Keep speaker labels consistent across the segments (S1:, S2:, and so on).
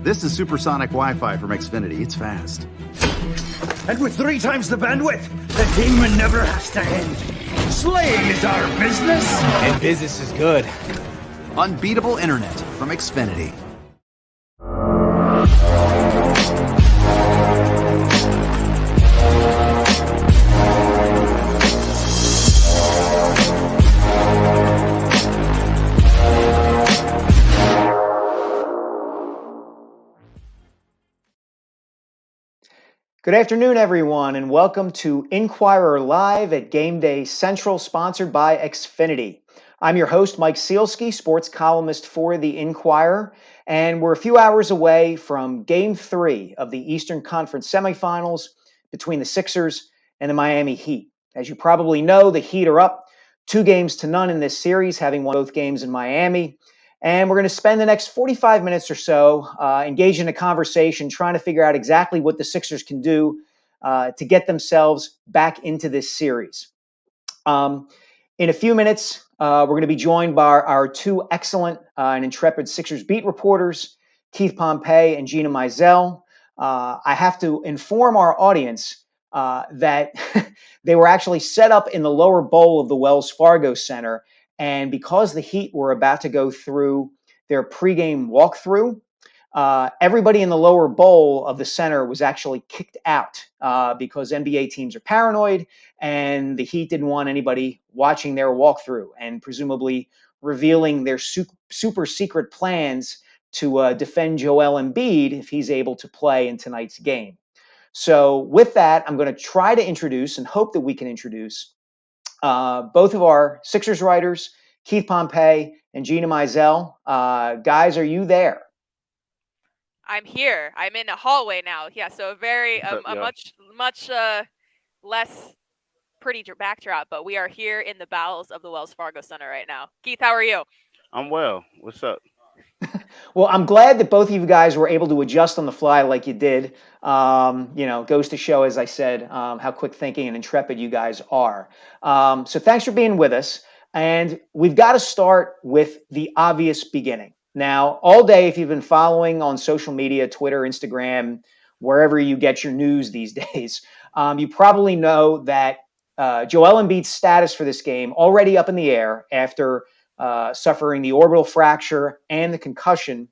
S1: This is supersonic Wi-Fi from Xfinity. It's fast.
S2: And with 3 times the bandwidth, the demon never has to end. Slaying is our business.
S3: And business is good.
S1: Unbeatable internet from Xfinity.
S4: Good afternoon, everyone, and welcome to Inquirer Live at Gameday Central, sponsored by Xfinity. I'm your host, Mike Sielski, sports columnist for the Inquirer, and we're a few hours away from Game 3 of the Eastern Conference semifinals between the Sixers and the Miami Heat. As you probably know, the Heat are up 2-0 in this series, having won both games in Miami. And we're going to spend the next 45 minutes or so engaged in a conversation trying to figure out exactly what the Sixers can do to get themselves back into this series. In a few minutes, we're going to be joined by our 2 excellent and intrepid Sixers beat reporters, Keith Pompey and Gina Mizell. I have to inform our audience that they were actually set up in the lower bowl of the Wells Fargo Center. And because the Heat were about to go through their pregame walkthrough, everybody in the lower bowl of the center was actually kicked out because NBA teams are paranoid, and the Heat didn't want anybody watching their walkthrough and presumably revealing their super secret plans to defend Joel Embiid if he's able to play in tonight's game. So with that, I'm going to try to introduce and hope that we can introduce both of our Sixers writers, Keith Pompey and Gina Mizell. Guys, are you there?
S5: I'm here. I'm in a hallway now. Yeah, so a much less pretty backdrop, but we are here in the bowels of the Wells Fargo Center right now. Keith, how are you?
S6: I'm well. What's up?
S4: Well, I'm glad that both of you guys were able to adjust on the fly like you did. Goes to show, as I said, how quick thinking and intrepid you guys are. So thanks for being with us. And we've got to start with the obvious beginning. Now, all day, if you've been following on social media, Twitter, Instagram, wherever you get your news these days, you probably know that Joel Embiid's status for this game already up in the air after suffering the orbital fracture and the concussion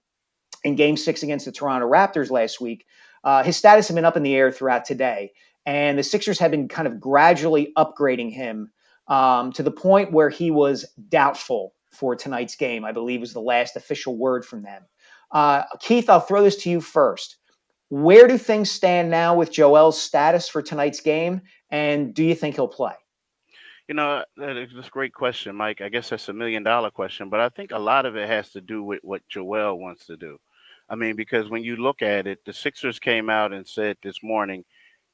S4: in Game 6 against the Toronto Raptors last week. His status had been up in the air throughout today, and the Sixers have been kind of gradually upgrading him to the point where he was doubtful for tonight's game, I believe was the last official word from them. Keith, I'll throw this to you first. Where do things stand now with Joel's status for tonight's game, and do you think he'll play?
S6: You know, that's a great question, Mike. I guess that's $1 million question, but I think a lot of it has to do with what Joel wants to do. I mean, because when you look at it, the Sixers came out and said this morning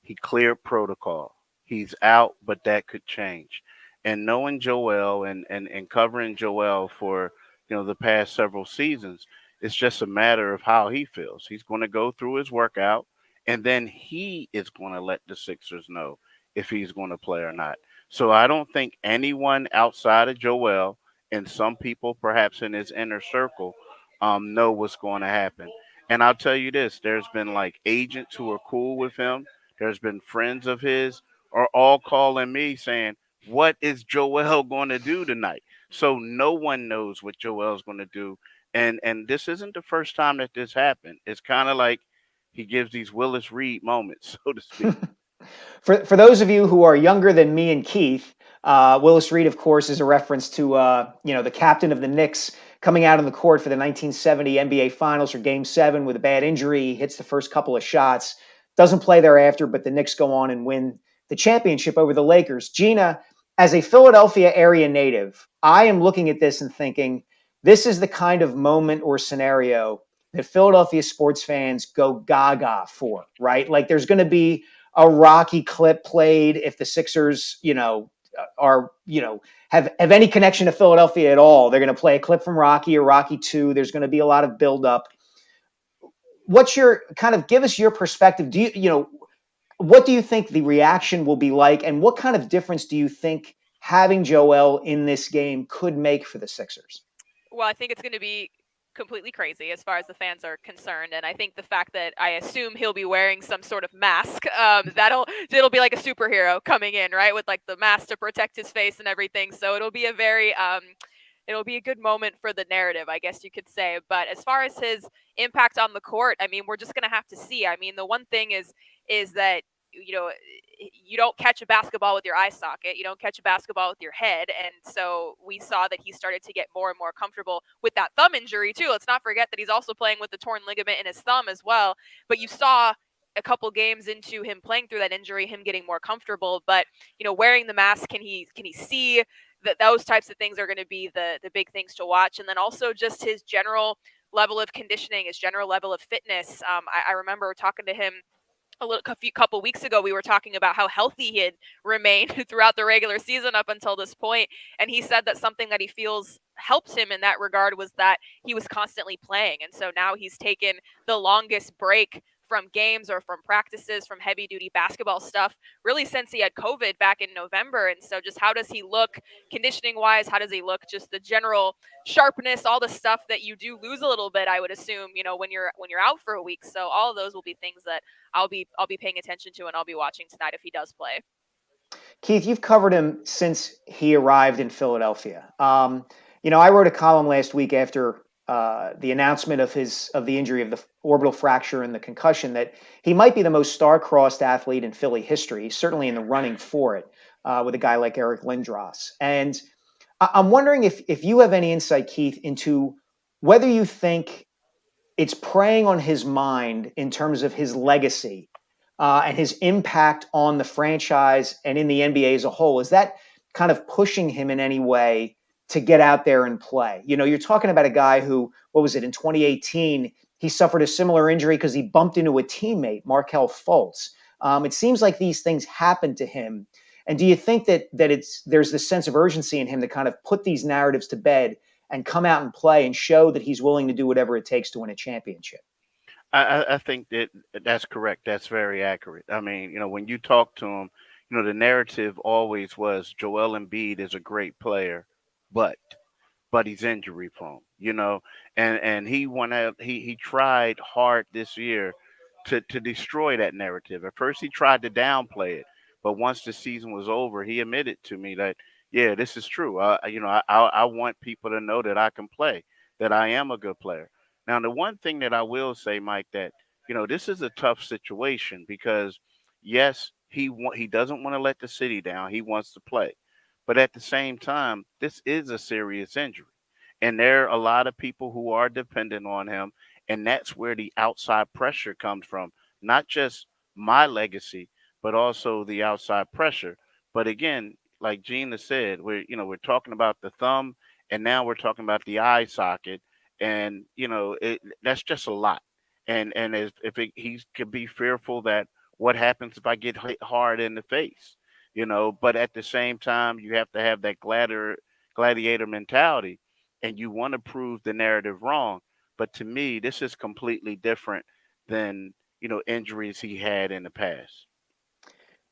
S6: he cleared protocol. He's out, but that could change. And knowing Joel and covering Joel for, the past several seasons, it's just a matter of how he feels. He's going to go through his workout, and then he is going to let the Sixers know if he's going to play or not. So I don't think anyone outside of Joel and some people perhaps in his inner circle know what's going to happen. And I'll tell you this, there's been like agents who are cool with him. There's been friends of his are all calling me saying, what is Joel going to do tonight? So no one knows what Joel's going to do. And this isn't the first time that this happened. It's kind of like he gives these Willis Reed moments, so to speak.
S4: For those of you who are younger than me and Keith, Willis Reed, of course, is a reference to the captain of the Knicks coming out on the court for the 1970 NBA Finals for Game 7 with a bad injury. He hits the first couple of shots, doesn't play thereafter, but the Knicks go on and win the championship over the Lakers. Gina, as a Philadelphia area native, I am looking at this and thinking this is the kind of moment or scenario that Philadelphia sports fans go gaga for, right? Like there's going to be a Rocky clip played if the Sixers, have any connection to Philadelphia at all. They're going to play a clip from Rocky or Rocky 2. There's going to be a lot of buildup. What's your give us your perspective? What do you think the reaction will be like, and what kind of difference do you think having Joel in this game could make for the Sixers?
S5: Well, I think it's going to be completely crazy as far as the fans are concerned. And I think the fact that I assume he'll be wearing some sort of mask, it'll be like a superhero coming in, right, with like the mask to protect his face and everything. So it'll be a very it'll be a good moment for the narrative, I guess you could say. But as far as his impact on the court, I mean, we're just going to have to see. I mean, the one thing is that, you know, you don't catch a basketball with your eye socket. You don't catch a basketball with your head. And so we saw that he started to get more and more comfortable with that thumb injury too. Let's not forget that he's also playing with the torn ligament in his thumb as well. But you saw a couple games into him playing through that injury, him getting more comfortable. But, you know, wearing the mask, can he see that? Those types of things are going to be the big things to watch. And then also just his general level of conditioning, his general level of fitness. I remember talking to him a couple weeks ago. We were talking about how healthy he had remained throughout the regular season up until this point, and he said that something that he feels helps him in that regard was that he was constantly playing. And so now he's taken the longest break from games or from practices, from heavy duty basketball stuff, really since he had COVID back in November. And so just how does he look conditioning wise? How does he look? Just the general sharpness, all the stuff that you do lose a little bit, I would assume, you know, when you're out for a week. So all of those will be things that I'll be paying attention to, and I'll be watching tonight if he does play.
S4: Keith, you've covered him since he arrived in Philadelphia. You know, I wrote a column last week after the announcement of the injury of the orbital fracture and the concussion that he might be the most star-crossed athlete in Philly history. He's certainly in the running for it with a guy like Eric Lindros. And I'm wondering if you have any insight, Keith, into whether you think it's preying on his mind in terms of his legacy and his impact on the franchise and in the NBA as a whole. Is that kind of pushing him in any way to get out there and play? You know, you're talking about a guy who, what was it, in 2018, he suffered a similar injury because he bumped into a teammate, Markelle Fultz. It seems like these things happen to him. And do you think that there's this sense of urgency in him to kind of put these narratives to bed and come out and play and show that he's willing to do whatever it takes to win a championship?
S6: I think that's correct. That's very accurate. I mean, you know, when you talk to him, you know, the narrative always was Joel Embiid is a great player, but he's injury prone, you know, and he went out, he tried hard this year to destroy that narrative. At first he tried to downplay it, but once the season was over, he admitted to me that, yeah, this is true. You know, I want people to know that I can play, that I am a good player. Now, the one thing that I will say, Mike, that, you know, this is a tough situation because, yes, he doesn't want to let the city down. He wants to play. But at the same time, this is a serious injury. And there are a lot of people who are dependent on him. And that's where the outside pressure comes from. Not just my legacy, but also the outside pressure. But again, like Gina said, we're talking about the thumb, and now we're talking about the eye socket. And, you know, that's just a lot. And he could be fearful that what happens if I get hit hard in the face, you know, but at the same time, you have to have that gladiator mentality, and you want to prove the narrative wrong. But to me, this is completely different than, you know, injuries he had in the past.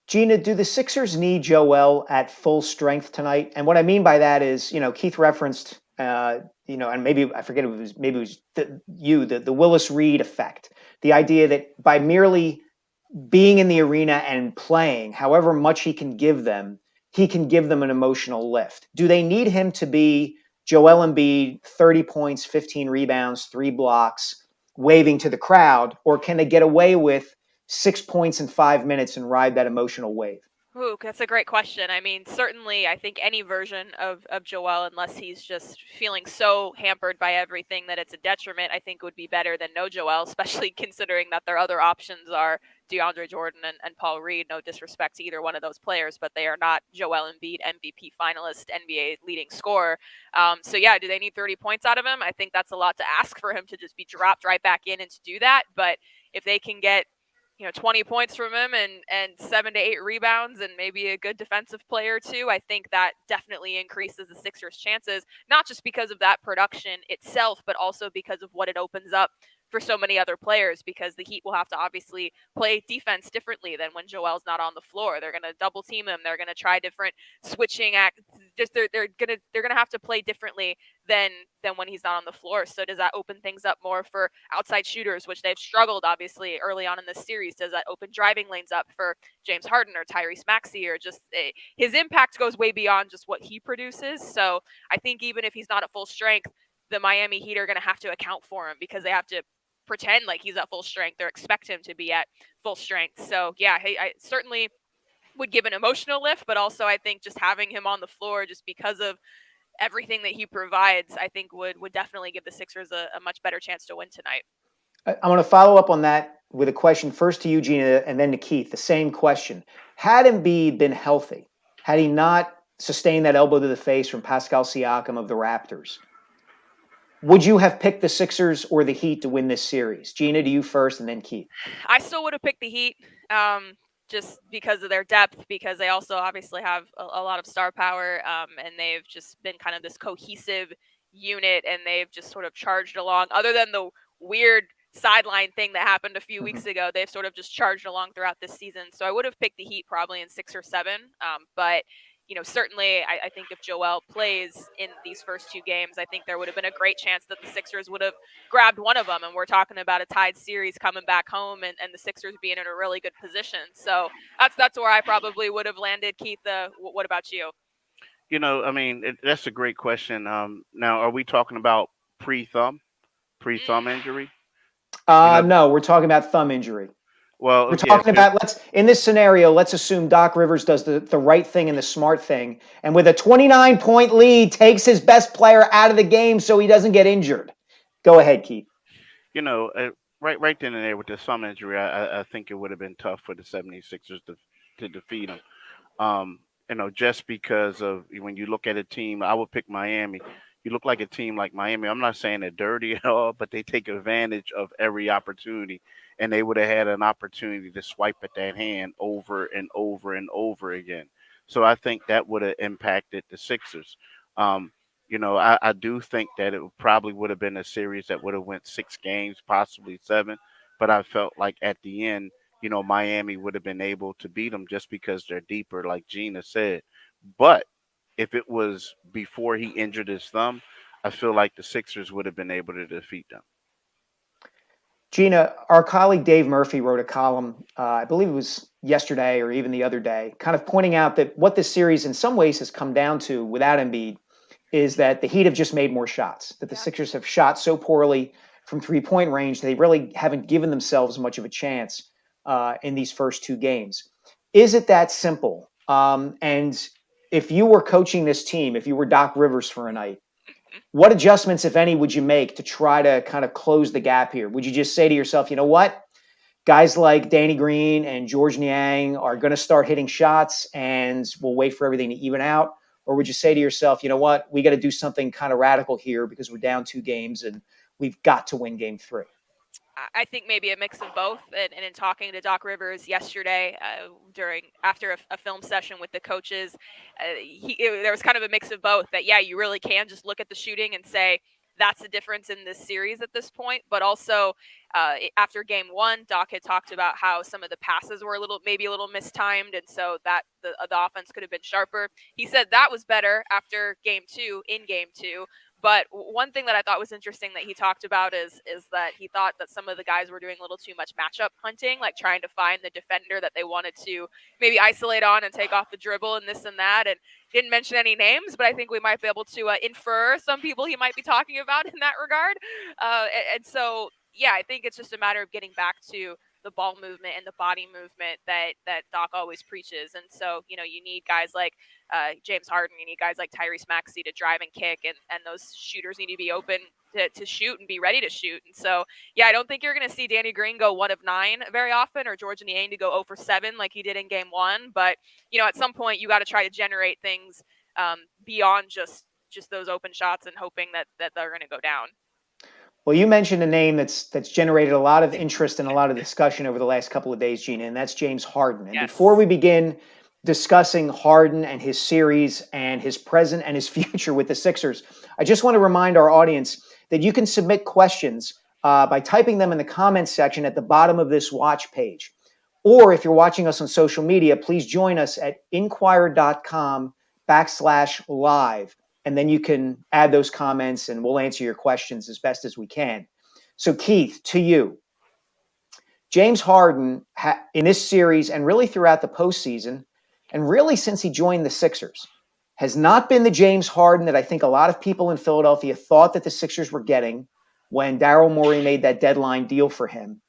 S4: Gina, do the Sixers need Joel at full strength tonight? And what I mean by that is, you know, Keith referenced, you know, and maybe I forget it was the Willis Reed effect, the idea that by merely being in the arena and playing, however much he can give them an emotional lift. Do they need him to be Joel Embiid, 30 points, 15 rebounds, 3 blocks, waving to the crowd, or can they get away with 6 points in 5 minutes and ride that emotional wave?
S5: Ooh, that's a great question. I mean, certainly, I think any version of Joel, unless he's just feeling so hampered by everything that it's a detriment, I think would be better than no Joel, especially considering that their other options are DeAndre Jordan and Paul Reed. No disrespect to either one of those players, but they are not Joel Embiid, MVP finalist, NBA leading scorer. So yeah, do they need 30 points out of him? I think that's a lot to ask for him to just be dropped right back in and to do that. But if they can get 20 points from him and 7 to 8 rebounds and maybe a good defensive player too, I think that definitely increases the Sixers' chances, not just because of that production itself, but also because of what it opens up for so many other players, because the Heat will have to obviously play defense differently than when Joel's not on the floor. They're going to double team him. They're going to try different switching act. Just they're going to have to play differently than when he's not on the floor. So does that open things up more for outside shooters, which they've struggled obviously early on in this series? Does that open driving lanes up for James Harden or Tyrese Maxey, or just his impact goes way beyond just what he produces? So I think even if he's not at full strength, the Miami Heat are going to have to account for him, because they have to pretend like he's at full strength or expect him to be at full strength. So yeah, I certainly would give an emotional lift, but also I think just having him on the floor, just because of everything that he provides, I think would definitely give the Sixers a much better chance to win tonight.
S4: I want to follow up on that with a question first to you, Gina, and then to Keith. The same question. Had Embiid been healthy, had he not sustained that elbow to the face from Pascal Siakam of the Raptors, would you have picked the Sixers or the Heat to win this series? Gina, to you first, and then Keith.
S5: I still would have picked the Heat, just because of their depth, because they also obviously have a lot of star power, and they've just been kind of this cohesive unit, and they've just sort of charged along. Other than the weird sideline thing that happened a few weeks ago, they've sort of just charged along throughout this season. So I would have picked the Heat probably in 6 or 7, but certainly I think if Joel plays in these first 2 games, I think there would have been a great chance that the Sixers would have grabbed one of them. And we're talking about a tied series coming back home, and the Sixers being in a really good position. So that's where I probably would have landed. Keith, what about you?
S6: That's a great question. Now, are we talking about pre-thumb injury?
S4: No, we're talking about thumb injury.
S6: Well,
S4: we're talking about, in this scenario, let's assume Doc Rivers does the right thing and the smart thing, and with a 29-point lead, takes his best player out of the game so he doesn't get injured. Go ahead, Keith.
S6: Right then and there with the thumb injury, I think it would have been tough for the 76ers to defeat him. Just because of when you look at a team, I would pick Miami. You look like a team like Miami. I'm not saying they're dirty at all, but they take advantage of every opportunity. And they would have had an opportunity to swipe at that hand over and over and over again. So I think that would have impacted the Sixers. I do think that it probably would have been a series that would have went 6 games, possibly 7. But I felt like at the end, Miami would have been able to beat them just because they're deeper, like Gina said. But if it was before he injured his thumb, I feel like the Sixers would have been able to defeat them.
S4: Gina, our colleague Dave Murphy wrote a column, I believe it was yesterday or even the other day, kind of pointing out that what this series in some ways has come down to without Embiid is that the Heat have just made more shots, that the Sixers have shot so poorly from 3-point range, they really haven't given themselves much of a chance in these first 2 games. Is it that simple? And if you were coaching this team, if you were Doc Rivers for a night, what adjustments, if any, would you make to try to kind of close the gap here? Would you just say to yourself, you know what? Guys like Danny Green and George Niang are going to start hitting shots and we'll wait for everything to even out? Or would you say to yourself, you know what? We got to do something kind of radical here because we're down 2 games and we've got to win game 3?
S5: I think maybe a mix of both. And in talking to Doc Rivers yesterday, after a film session with the coaches, there was kind of a mix of both. That you really can just look at the shooting and say that's the difference in this series at this point. But also after game 1, Doc had talked about how some of the passes were maybe a little mistimed, and so that the offense could have been sharper. He said that was better after game 2. But one thing that I thought was interesting that he talked about is that he thought that some of the guys were doing a little too much matchup hunting, like trying to find the defender that they wanted to maybe isolate on and take off the dribble and this and that. And didn't mention any names, but I think we might be able to infer some people he might be talking about in that regard. And so, I think it's just a matter of getting back to the ball movement and the body movement that Doc always preaches. And so, you need guys like James Harden, you need guys like Tyrese Maxey to drive and kick, and those shooters need to be open to shoot and be ready to shoot. And so, I don't think you're going to see Danny Green go 1 of 9 very often, or George Niang to go 0 for 7 like he did in game 1. But, at some point you got to try to generate things beyond just those open shots and hoping that they're going to go down.
S4: Well, you mentioned a name that's generated a lot of interest and a lot of discussion over the last couple of days, Gina, and that's James Harden. And before we begin discussing Harden and his series and his present and his future with the Sixers, I just want to remind our audience that you can submit questions by typing them in the comments section at the bottom of this watch page. Or if you're watching us on social media, please join us at inquirer.com/live. And then you can add those comments and we'll answer your questions as best as we can. So Keith, to you. James Harden in this series and really throughout the postseason, and really since he joined the Sixers, has not been the James Harden that I think a lot of people in Philadelphia thought that the Sixers were getting when Daryl Morey made that deadline deal for him.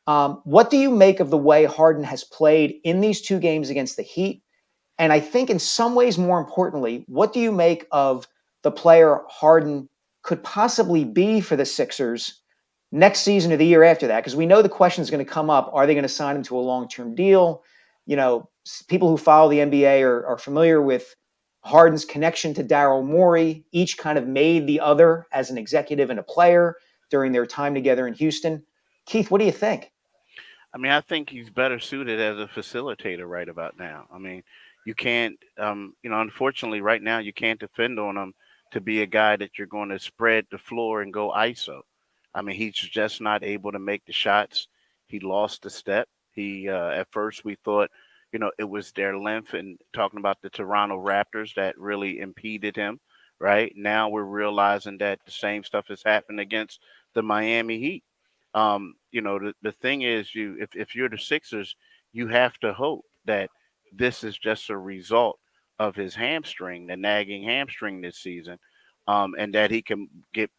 S4: What do you make of the way Harden has played in these 2 games against the Heat? And I think in some ways, more importantly, what do you make of the player Harden could possibly be for the Sixers next season or the year after that? Because we know the question is going to come up. Are they going to sign him to a long-term deal? You know, people who follow the NBA are familiar with Harden's connection to Daryl Morey. Each kind of made the other as an executive and a player during their time together in Houston. Keith, what do you think?
S6: I mean, I think he's better suited as a facilitator right about now. I mean, you can't, unfortunately, right now, you can't depend on him to be a guy that you're going to spread the floor and go ISO. I mean, he's just not able to make the shots. He lost a step. At first, we thought, it was their length and talking about the Toronto Raptors that really impeded him. Right now, we're realizing that the same stuff has happened against the Miami Heat. The thing is, if you're the Sixers, you have to hope that this is just a result of his hamstring, the nagging hamstring this season, and that he can get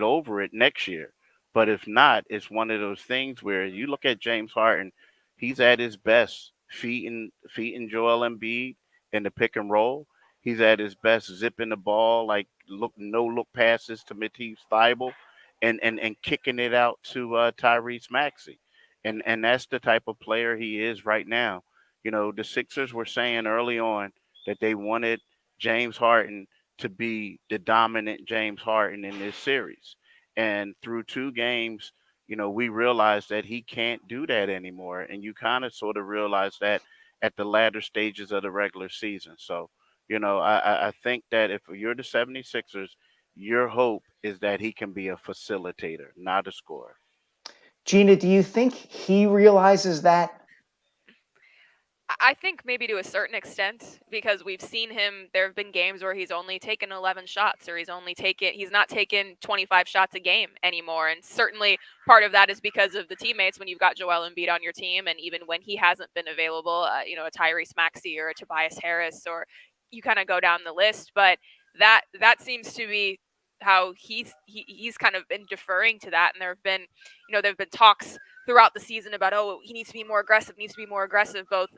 S6: over it next year. But if not, it's one of those things where you look at James Harden, he's at his best feeding Joel Embiid in the pick and roll. He's at his best zipping the ball, like no look passes to Matisse Thybulle and kicking it out to Tyrese Maxey. And that's the type of player he is right now. The Sixers were saying early on that they wanted James Harden to be the dominant James Harden in this series. And through 2 games, we realized that he can't do that anymore. And you kind of sort of realize that at the latter stages of the regular season. So, I think that if you're the 76ers, your hope is that he can be a facilitator, not a scorer.
S4: Gina, do you think he realizes that?
S5: I think maybe to a certain extent, because we've seen him. There have been games where he's only taken 11 shots, or he's not taken 25 shots a game anymore. And certainly part of that is because of the teammates. When you've got Joel Embiid on your team, and even when he hasn't been available, a Tyrese Maxey or a Tobias Harris, or you kind of go down the list. But that seems to be how he's kind of been deferring to that. And there have been talks throughout the season about, he needs to be more aggressive, both,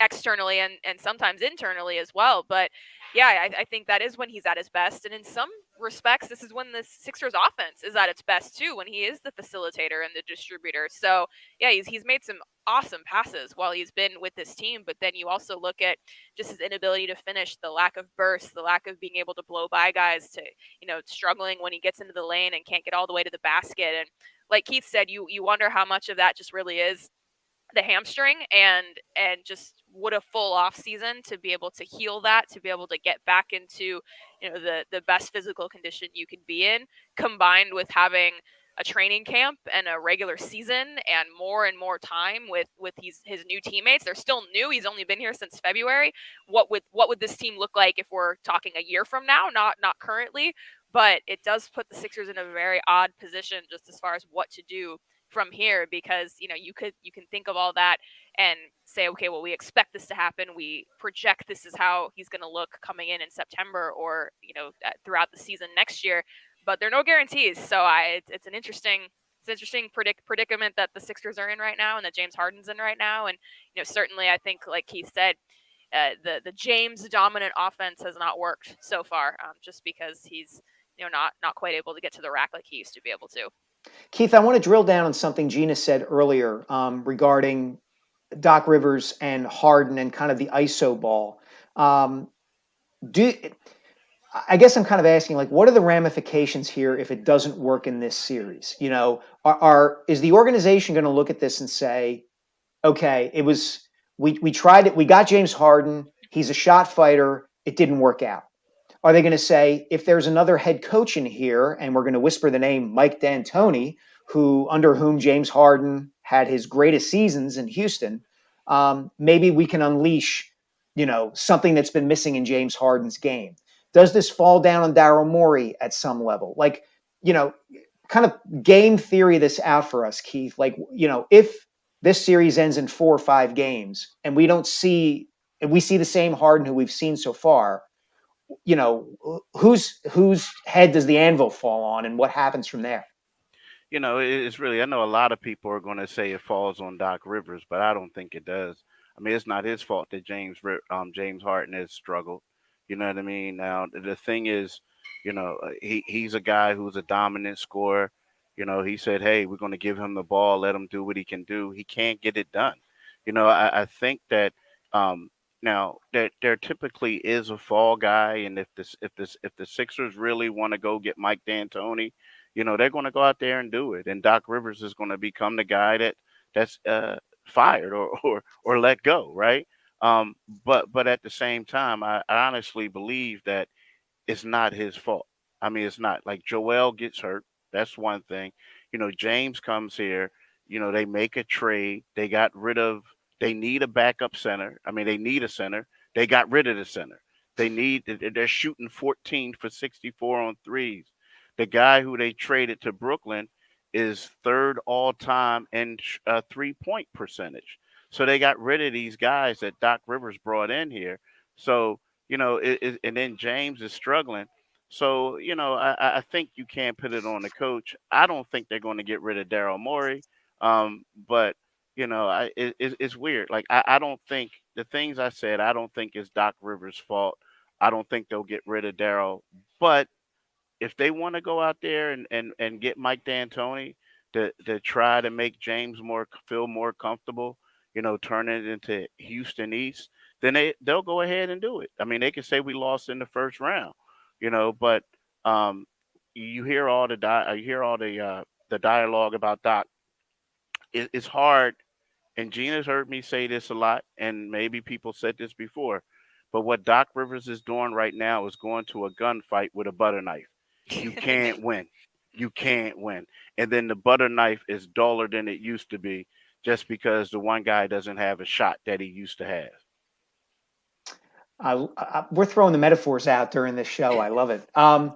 S5: externally and sometimes internally as well. But yeah, I think that is when he's at his best. And in some respects, this is when the Sixers offense is at its best too, when he is the facilitator and the distributor. So yeah, he's made some awesome passes while he's been with this team. But then you also look at just his inability to finish, the lack of burst, the lack of being able to blow by guys, to, struggling when he gets into the lane and can't get all the way to the basket. And like Keith said, you wonder how much of that just really is the hamstring, and just would a full off season to be able to heal that, to be able to get back into the best physical condition you can be in, combined with having a training camp and a regular season and more time with his new teammates. They're still new. He's only been here since February. What would this team look like if we're talking a year from now? Not currently, but it does put the Sixers in a very odd position just as far as what to do from here, because you can think of all that and say, okay, well, we expect this to happen, we project this is how he's going to look coming in September, or throughout the season next year, but there are no guarantees. So it's an interesting predicament that the Sixers are in right now, and that James Harden's in right now. And certainly I think, like Keith said, the James dominant offense has not worked so far, just because he's not quite able to get to the rack like he used to be able to.
S4: Keith, I want to drill down on something Gina said earlier regarding Doc Rivers and Harden and kind of the ISO ball. I guess I'm kind of asking, like, what are the ramifications here if it doesn't work in this series? Is the organization going to look at this and say, okay, we tried it, we got James Harden, he's a shot fighter, it didn't work out. Are they going to say, if there's another head coach in here, and we're going to whisper the name Mike D'Antoni, under whom James Harden had his greatest seasons in Houston, maybe we can unleash, something that's been missing in James Harden's game. Does this fall down on Daryl Morey at some level? Like, kind of game theory this out for us, Keith. Like, if this series ends in 4 or 5 games and we see the same Harden who we've seen so far, whose head does the anvil fall on, and what happens from there?
S6: It's really, I know a lot of people are going to say it falls on Doc Rivers, but I don't think it does. I mean, it's not his fault that James Harden has struggled. You know what I mean? Now, the thing is, he's a guy who's a dominant scorer. He said, hey, we're going to give him the ball, let him do what he can do. He can't get it done. I think that now there typically is a fall guy, and if the Sixers really want to go get Mike D'Antoni, they're going to go out there and do it. And Doc Rivers is going to become the guy that's fired or let go, right? But at the same time, I honestly believe that it's not his fault. I mean, it's not like Joel gets hurt. That's one thing. James comes here. They make a trade. They need a backup center. I mean, they need a center. They got rid of the center. They're shooting 14 for 64 on threes. The guy who they traded to Brooklyn is third all time in 3-point percentage. So they got rid of these guys that Doc Rivers brought in here. So, and then James is struggling. So, I think you can't put it on the coach. I don't think they're going to get rid of Daryl Morey. But, it's weird. Like, I don't think the things I said, I don't think it's Doc Rivers' fault. I don't think they'll get rid of Daryl. But if they want to go out there and get Mike D'Antoni to try to make James feel more comfortable, turn it into Houston East, then they'll go ahead and do it. I mean, they could say we lost in the first round, but you hear all the dialogue about Doc. It's hard, and Gina's heard me say this a lot, and maybe people said this before, but what Doc Rivers is doing right now is going to a gunfight with a butter knife. You can't win. You can't win. And then the butter knife is duller than it used to be just because the one guy doesn't have a shot that he used to have.
S4: We're throwing the metaphors out during this show. I love it.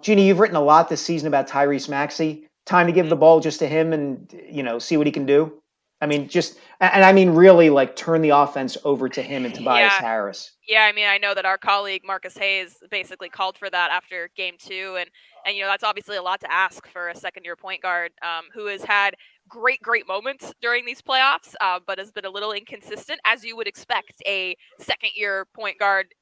S4: Gina, you've written a lot this season about Tyrese Maxey. Time to give the ball just to him and, see what he can do. I mean, really, like, turn the offense over to him and Tobias Harris.
S5: Yeah, I mean, I know that our colleague Marcus Hayes basically called for that after game 2, and that's obviously a lot to ask for a second-year point guard who has had great moments during these playoffs, but has been a little inconsistent, as you would expect a second-year point guard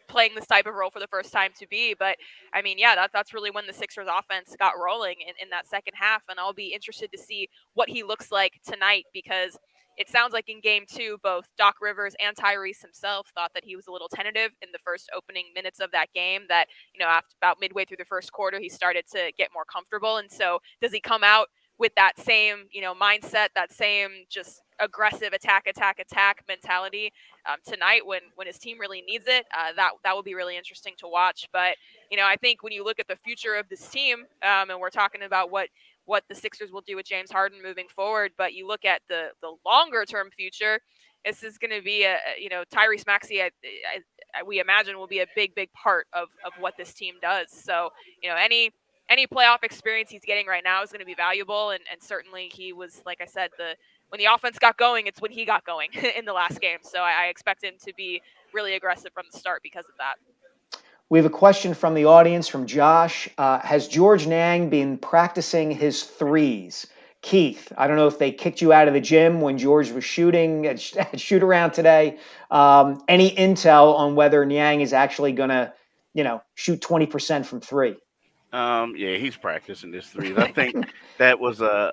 S5: playing this type of role for the first time to be. But I mean, yeah, that's really when the Sixers offense got rolling in that second half. And I'll be interested to see what he looks like tonight, because it sounds like in game 2, both Doc Rivers and Tyrese himself thought that he was a little tentative in the first opening minutes of that game, that, after about midway through the first quarter, he started to get more comfortable. And so does he come out with that same, mindset, that same just aggressive attack mentality tonight when his team really needs it? That will be really interesting to watch. But, I think when you look at the future of this team, and we're talking about what the Sixers will do with James Harden moving forward, but you look at the longer term future, this is going to be Tyrese Maxey, we imagine, will be a big part of what this team does. So, any playoff experience he's getting right now is going to be valuable. And certainly he was, like I said, when the offense got going, it's when he got going in the last game. So I expect him to be really aggressive from the start because of that.
S4: We have a question from the audience from Josh. Has George Niang been practicing his threes? Keith, I don't know if they kicked you out of the gym when George was shooting at shoot around today. Any intel on whether Niang is actually going to, shoot 20% from 3?
S6: Yeah, he's practicing his threes. I think that was a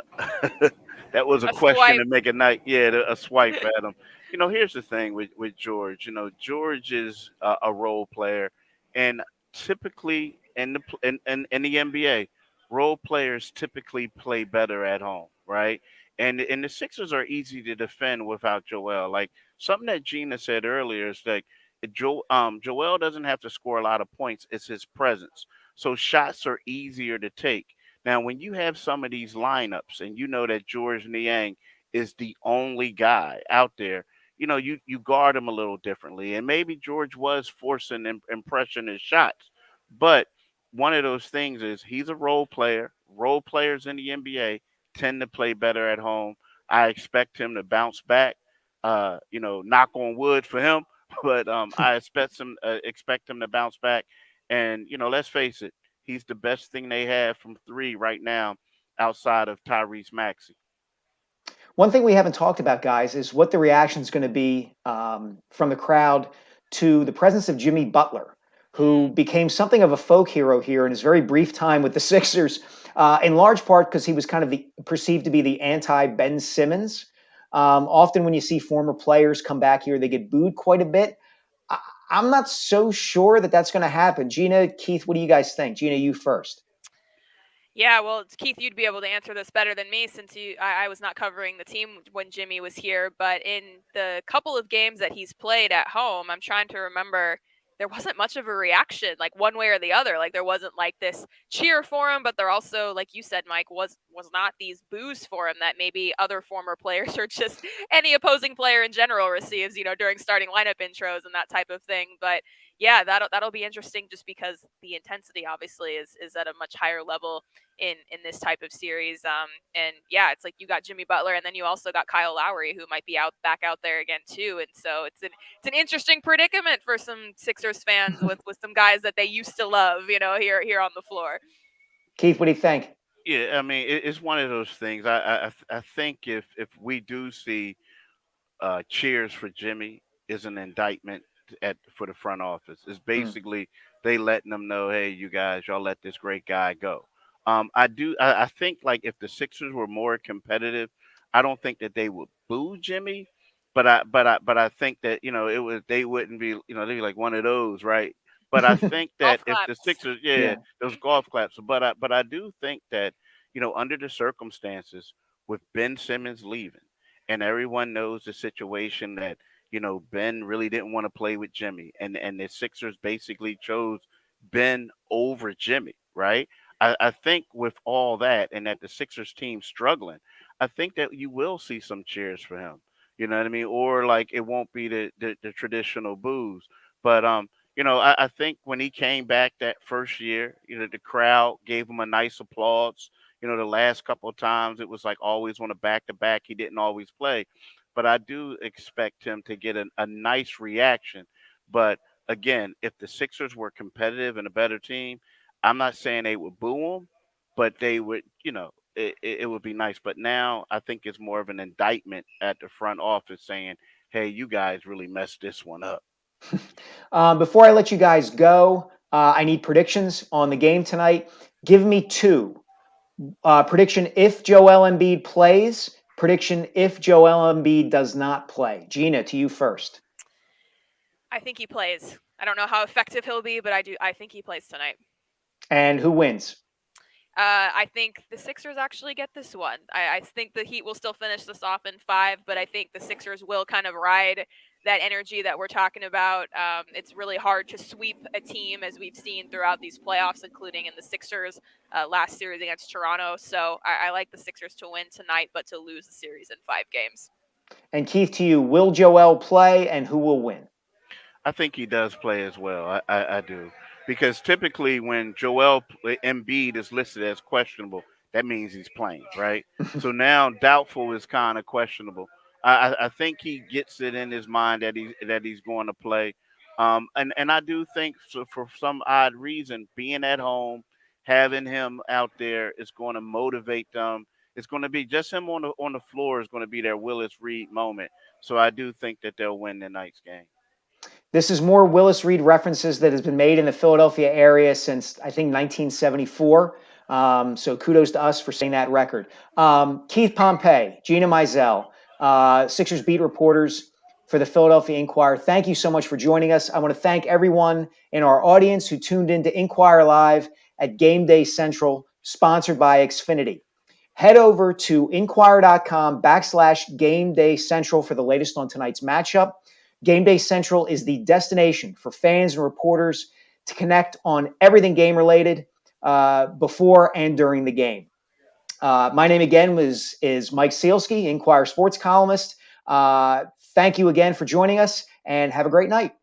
S6: question
S5: swipe
S6: to make a night. Yeah, a swipe at him. Here's the thing with George. George is a role player, and typically in the NBA, role players typically play better at home, right? And the Sixers are easy to defend without Joel. Like something that Gina said earlier is like, Joel doesn't have to score a lot of points. It's his presence. So shots are easier to take. Now, when you have some of these lineups and you know that George Niang is the only guy out there, you guard him a little differently. And maybe George was forcing impressionist shots. But one of those things is he's a role player. Role players in the NBA tend to play better at home. I expect him to bounce back. Knock on wood for him, but I expect him to bounce back. And let's face it, he's the best thing they have from three right now, outside of Tyrese Maxey.
S4: One thing we haven't talked about, guys, is what the reaction is going to be from the crowd to the presence of Jimmy Butler, who became something of a folk hero here in his very brief time with the Sixers, in large part because he was kind of perceived to be the anti-Ben Simmons. Often when you see former players come back here, they get booed quite a bit. I'm not so sure that that's going to happen. Gina, Keith, what do you guys think? Gina, you first.
S5: Yeah, well, Keith, you'd be able to answer this better than me since I was not covering the team when Jimmy was here. But in the couple of games that he's played at home, I'm trying to remember, there wasn't much of a reaction, like one way or the other. Like there wasn't like this cheer for him, but there also, like you said, Mike, was not these boos for him that maybe other former players or just any opposing player in general receives, during starting lineup intros and that type of thing. But yeah, that'll be interesting just because the intensity obviously is at a much higher level in this type of series. And yeah, it's like you got Jimmy Butler, and then you also got Kyle Lowry, who might be back out there again too. And so it's an interesting predicament for some Sixers fans with some guys that they used to love, here on the floor.
S4: Keith, what do you think?
S6: Yeah, I mean, it's one of those things. I think if we do see cheers for Jimmy is an indictment for the front office. It's basically they letting them know, hey, you guys, y'all let this great guy go. I think like if the Sixers were more competitive, I don't think that they would boo Jimmy, but I think that they wouldn't be they'd be like one of those, right? But I think that if the Sixers, those golf claps. But I do think that under the circumstances with Ben Simmons leaving, and everyone knows the situation that Ben really didn't want to play with Jimmy, and the Sixers basically chose Ben over Jimmy, right? I think with all that, and that the Sixers team struggling, I think that you will see some cheers for him. You know what I mean? Or like it won't be the traditional boos. But I think when he came back that first year, the crowd gave him a nice applause. The last couple of times it was like always on a back to back. He didn't always play. But I do expect him to get a nice reaction. But again, if the Sixers were competitive and a better team, I'm not saying they would boo him, but they would, it would be nice. But now I think it's more of an indictment at the front office saying, hey, you guys really messed this one up.
S4: Before I let you guys go, I need predictions on the game tonight. Give me two. Prediction if Joel Embiid plays. Prediction if Joel Embiid does not play. Gina, to you first.
S5: I think he plays. I don't know how effective he'll be, but I think he plays tonight.
S4: And who wins?
S5: I think the Sixers actually get this one. I think the Heat will still finish this off in 5, but I think the Sixers will kind of ride that energy that we're talking about. It's really hard to sweep a team, as we've seen throughout these playoffs, including in the Sixers last series against Toronto. So I like the Sixers to win tonight, but to lose the series in 5 games.
S4: And Keith, to you, will Joel play, and who will win?
S6: I think he does play as well. I do. Because typically when Joel Embiid is listed as questionable, that means he's playing, right? So now doubtful is kind of questionable. I think he gets it in his mind that he's going to play. And I do think for some odd reason, being at home, having him out there is going to motivate them. It's going to be just him on the floor is going to be their Willis Reed moment. So I do think that they'll win tonight's game.
S4: This is more Willis Reed references that has been made in the Philadelphia area since, I think, 1974. So kudos to us for setting that record. Keith Pompey, Gina Mizell, Sixers beat reporters for the Philadelphia Inquirer. Thank you so much for joining us. I want to thank everyone in our audience who tuned in to Inquirer Live at Gameday Central, sponsored by Xfinity. Head over to inquirer.com/Gameday Central for the latest on tonight's matchup. Gameday Central is the destination for fans and reporters to connect on everything game related before and during the game. My name again is Mike Sielski, Inquirer sports columnist. Thank you again for joining us, and have a great night.